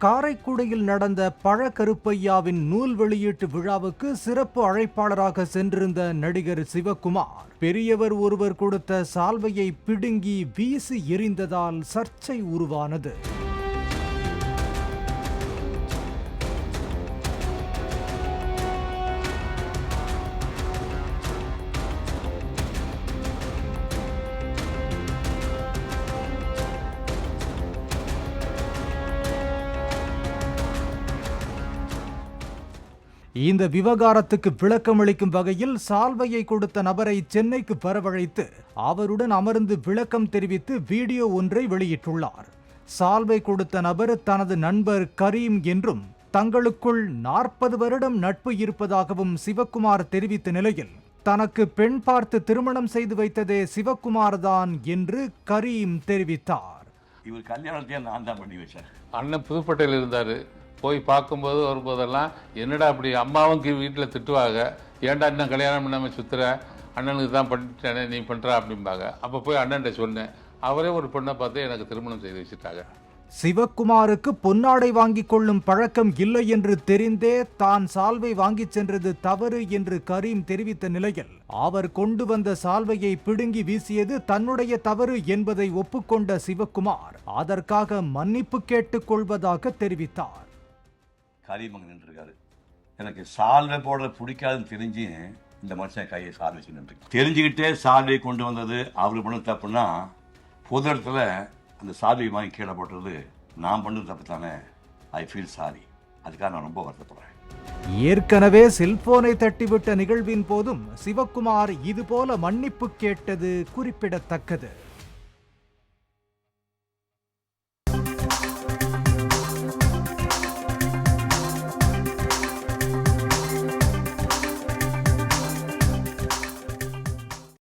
காரைக்குடியில் நடந்த பழகருப்பையாவின் நூல் வெளியீட்டு விழாவுக்கு சிறப்பு அழைப்பாளராக சென்றிருந்த நடிகர் சிவகுமார் பெரியவர் ஒருவர் கொடுத்த சால்வையை பிடுங்கி வீசி எறிந்ததால் சர்ச்சை உருவானது. இந்த விவகாரத்துக்கு விளக்கமளிக்கும் வகையில் சால்வையை கொடுத்த நபரை சென்னைக்கு வரவழைத்து அவருடன் அமர்ந்து விளக்கம் தெரிவித்து வீடியோ ஒன்றை வெளியிட்டுள்ளார். சால்வை கொடுத்த நபர் தனது நண்பர் கரீம் என்றும் தங்களுக்குள் 40 வருடம் நட்பு இருப்பதாகவும் சிவகுமார் தெரிவித்த நிலையில் தனக்கு பெண் பார்த்து திருமணம் செய்து வைத்ததே சிவகுமார் தான் என்று கரீம் தெரிவித்தார். இவர் கல்யாணத்தையே நான் தான் பண்ணி வச்சேன். அண்ணன் புதுப்பேட்டையில் இருந்தார். போய் பார்க்கும்போது வரும்போதெல்லாம் என்னடா அப்படி அம்மாவும் வீட்டில் திட்டுவாங்க, ஏன்டா இன்னும் கல்யாணம் பண்ணாமல் சுற்றுற, அண்ணனுக்கு தான் பண்ணிட்டேனே நீ பண்ணுறா அப்படிம்பாங்க. அப்போ போய் அண்ணன்ட்ட சொன்னேன். அவரே ஒரு பொண்ணை பார்த்து எனக்கு திருமணம் செய்து வச்சுட்டாங்க. சிவகுமாருக்கு பொன்னாடை வாங்கிக் கொள்ளும் பழக்கம் இல்லை என்று தெரிந்தே தான் சால்வை வாங்கிச் சென்றது தவறு என்று கரீம் தெரிவித்த நிலையில் அவர் கொண்டு வந்த சால்வையை பிடுங்கி வீசியது தன்னுடைய தவறு என்பதை ஒப்புக்கொண்ட சிவகுமார் அதற்காக மன்னிப்பு கேட்டுக் கொள்வதாக தெரிவித்தார். கரீம் அங்கே நின்றுருக்காரு. எனக்கு சால்வை போடுற பிடிக்காதுன்னு தெரிஞ்சு இந்த மனுஷன் கையை சால்வை வச்சு நின்று தெரிஞ்சுக்கிட்டே சால்வை கொண்டு வந்தது அவரு பண்ண தப்புன்னா பொது இடத்துல அந்த சால்வை வாங்கி கீழே போட்டுறது நான் பண்ணது தப்பு தானே. I feel sorry. அதுக்காக நான் ரொம்ப வருத்தப்படுறேன். ஏற்கனவே செல்போனை தட்டிவிட்ட நிகழ்வின் போதும் சிவகுமார் இதுபோல மன்னிப்பு கேட்டது குறிப்பிடத்தக்கது.